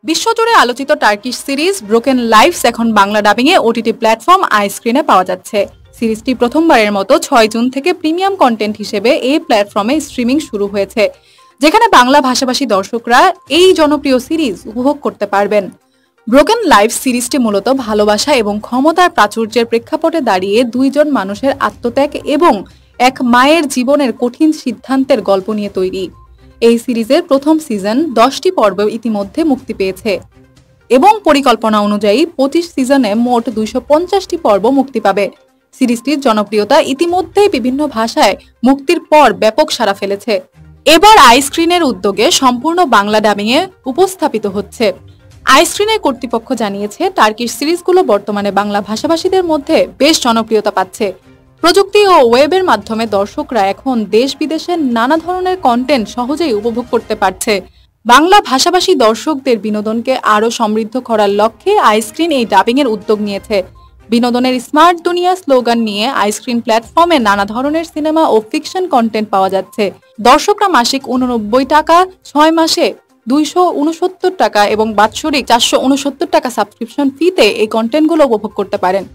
বিশ্বজুড়ে আলোচিত Turkish series broken lives এখন বাংলা ডাবিংয়ে ওটিটি প্ল্যাটফর্ম আইস্ক্রিনে পাওয়া যাচ্ছে। সিরিজটি প্রথমবারের মতো 6 জুন থেকে প্রিমিয়াম কন্টেন্ট হিসেবে এই প্ল্যাটফর্মে স্ট্রিমিং শুরু হয়েছে, যেখানে বাংলা ভাষাভাষী দর্শকরা এই জনপ্রিয় সিরিজ উপভোগ করতে পারবেন। ব্রোকেন লাইফস সিরিজটি মূলত ভালোবাসা এবং ক্ষমতার প্রাচুর্যের প্রেক্ষাপটে দাঁড়িয়ে দুইজন মানুষের আত্মত্যাগ এবং এক মায়ের জীবনের কঠিন সিদ্ধান্তের গল্প নিয়ে তৈরি। এই সিরিজের প্রথম সিজন 10টি পর্ব ইতিমধ্যে মুক্তি পেয়েছে এবং পরিকল্পনা অনুযায়ী 25 সিজনে মোট 250টি পর্ব মুক্তি পাবে। সিরিজটির জনপ্রিয়তা ইতিমধ্যেই বিভিন্ন ভাষায় মুক্তির পর ব্যাপক সাড়া ফেলেছে। এবার আইস্ক্রিনের উদ্যোগে সম্পূর্ণ বাংলা ডাবিংয়ে উপস্থাপিত হচ্ছে। আইস্ক্রিনের কর্তৃপক্ষ জানিয়েছে, টার্কিশ সিরিজগুলো বর্তমানে বাংলা ভাষাভাষীদের মধ্যে বেশ জনপ্রিয়তা পাচ্ছে। প্রযুক্তি ও ওয়েবের মাধ্যমে দর্শকরা এখন দেশ বিদেশের নানা ধরনের কন্টেন্ট সহজেই উপভোগ করতে পারছে। বাংলা ভাষাভাষী দর্শকদের বিনোদনকে আরও সমৃদ্ধ করার লক্ষ্যে আইস্ক্রিন এই ডাবিংয়ের উদ্যোগ নিয়েছে। বিনোদনের স্মার্ট দুনিয়া স্লোগান নিয়ে আইস্ক্রিন প্ল্যাটফর্মে নানা ধরনের সিনেমা ও ফিকশন কন্টেন্ট পাওয়া যাচ্ছে। দর্শকরা মাসিক 89 টাকা, 6 মাসে 269 টাকা এবং বাৎসরিক 469 টাকা সাবস্ক্রিপশন ফিতে এই কন্টেন্টগুলো উপভোগ করতে পারেন।